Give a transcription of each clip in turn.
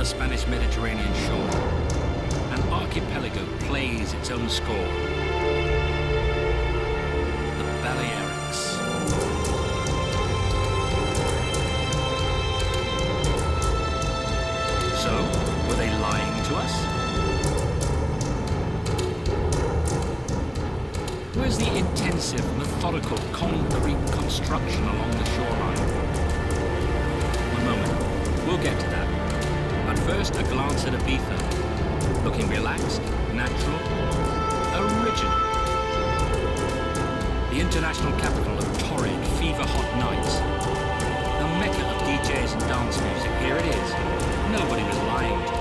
the Spanish Mediterranean shore, an archipelago plays its own score. The Balearics. So, were they lying to us? Where's the intensive, methodical, concrete construction along the shoreline? One moment, we'll get to that. But first, a glance at Ibiza. Looking relaxed, natural, original. The international capital of torrid, fever-hot nights. The mecca of DJs and dance music. Here it is. Nobody was lying to us.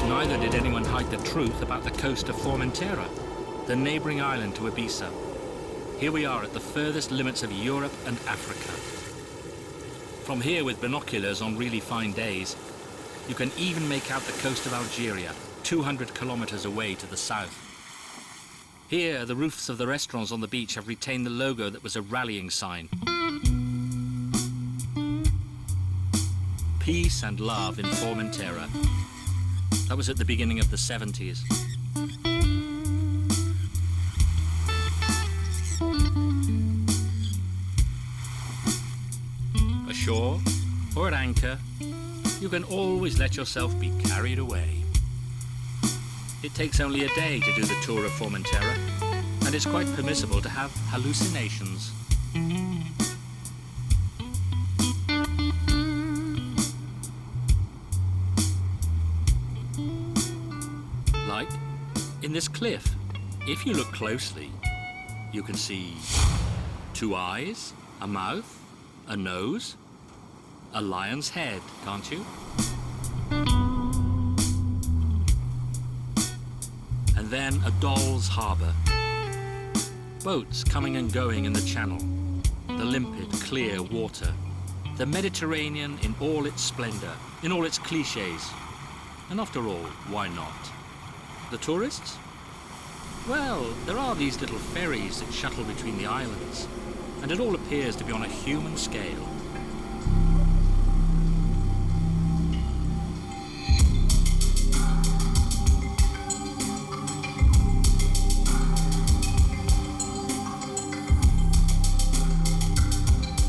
Neither did anyone hide the truth about the coast of Formentera, the neighbouring island to Ibiza. Here we are at the furthest limits of Europe and Africa. From here, with binoculars on really fine days, you can even make out the coast of Algeria, 200 kilometres away to the south. Here, the roofs of the restaurants on the beach have retained the logo that was a rallying sign. Peace and love in Formentera. That was at the beginning of the 70s. Ashore or at anchor, you can always let yourself be carried away. It takes only a day to do the tour of Formentera, and it's quite permissible to have hallucinations. Like in this cliff, if you look closely, you can see 2 eyes, a mouth, a nose, a lion's head, can't you? And then a doll's harbour. Boats coming and going in the channel, the limpid, clear water, the Mediterranean in all its splendour, in all its clichés. And after all, why not? The tourists? Well, there are these little ferries that shuttle between the islands, and it all appears to be on a human scale.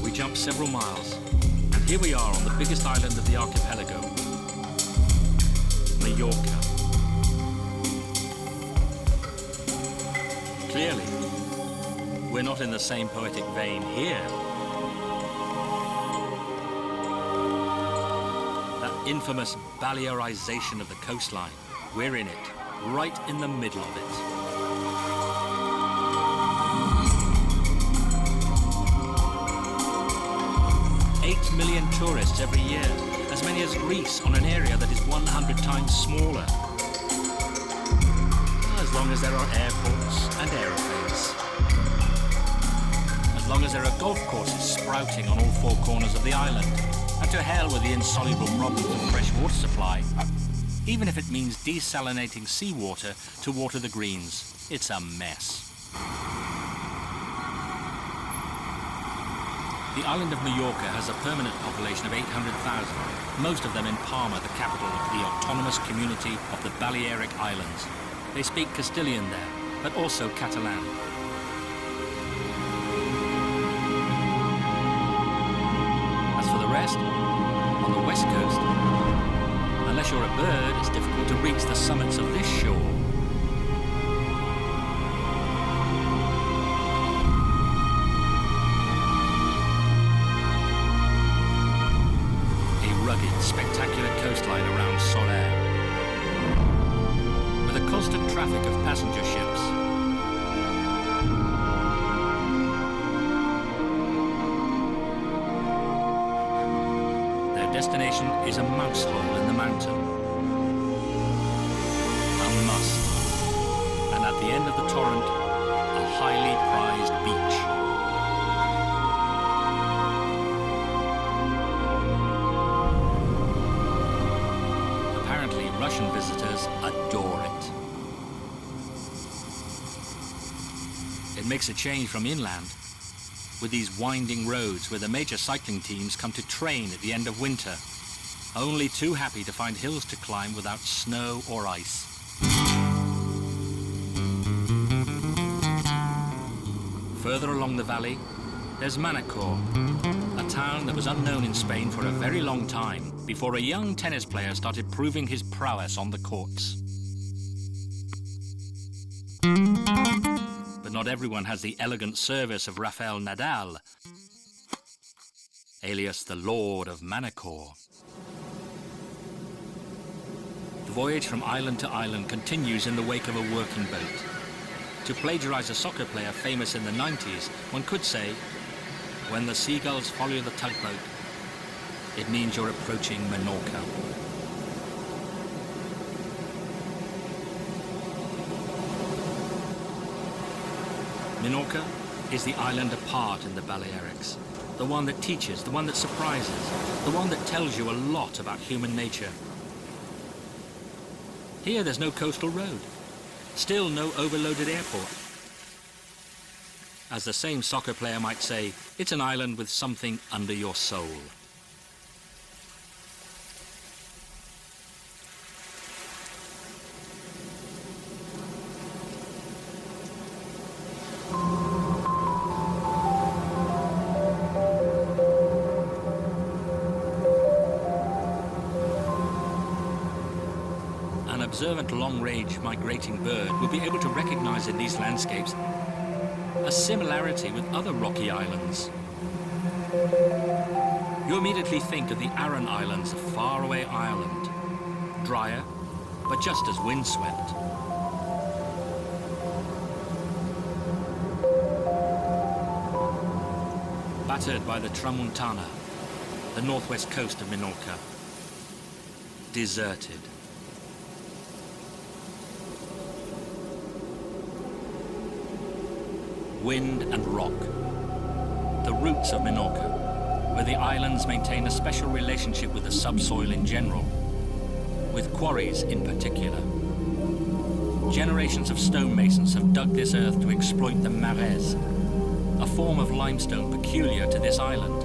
We jump several miles, and here we are on the biggest island of the archipelago, Majorca. Clearly, we're not in the same poetic vein here. That infamous Balearization of the coastline, we're in it, right in the middle of it. Eight million tourists every year, as many as Greece on an area that is 100 times smaller. As long as there are airports and aeroplanes. As long as there are golf courses sprouting on all 4 corners of the island. And to hell with the insoluble problems of fresh water supply. Even if it means desalinating seawater to water the greens. It's a mess. The island of Majorca has a permanent population of 800,000, most of them in Palma, the capital of the autonomous community of the Balearic Islands. They speak Castilian there, but also Catalan. As for the rest, on the west coast, unless you're a bird, it's difficult to reach the summits of this shore. A rugged, spectacular coastline around Soler, with a constant traffic of passenger ships. Their destination is a mouse hole in the mountain. A must. And at the end of the torrent, a highly prized beach. Apparently, Russian visitors adore it. It makes a change from inland, with these winding roads where the major cycling teams come to train at the end of winter, only too happy to find hills to climb without snow or ice. Further along the valley, there's Manacor, a town that was unknown in Spain for a very long time before a young tennis player started proving his prowess on the courts. But not everyone has the elegant service of Rafael Nadal, alias the Lord of Manacor. The voyage from island to island continues in the wake of a working boat. To plagiarize a soccer player famous in the 90s, one could say, when the seagulls follow the tugboat, it means you're approaching Minorca. Minorca is the island apart in the Balearics, the one that teaches, the one that surprises, the one that tells you a lot about human nature. Here there's no coastal road, still no overloaded airport. As the same soccer player might say, it's an island with something under your soul. An observant long-range migrating bird will be able to recognize in these landscapes a similarity with other rocky islands. You immediately think of the Aran Islands of faraway Ireland, drier, but just as windswept. Battered by the Tramuntana, the northwest coast of Minorca, deserted. Wind and rock, the roots of Minorca, where the islands maintain a special relationship with the subsoil in general, with quarries in particular. Generations of stonemasons have dug this earth to exploit the marais, a form of limestone peculiar to this island.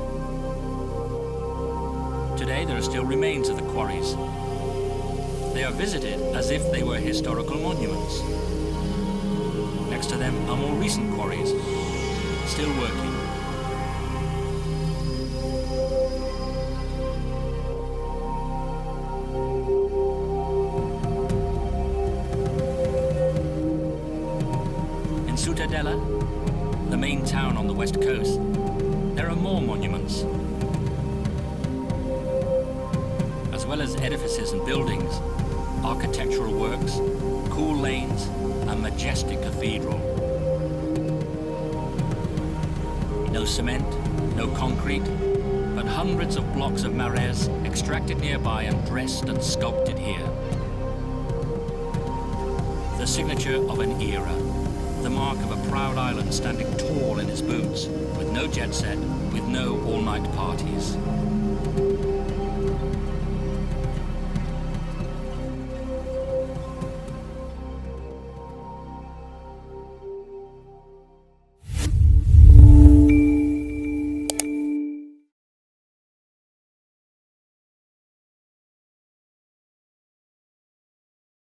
Today there are still remains of the quarries. They are visited as if they were historical monuments. Next to them are more recent quarries, still working. In Ciutadella, the main town on the west coast, there are more monuments. As well as edifices and buildings, architectural works, cool lanes, a majestic cathedral. No cement, no concrete, but hundreds of blocks of marais extracted nearby and dressed and sculpted here. The signature of an era, the mark of a proud island standing tall in its boots, with no jet set, with no all-night parties.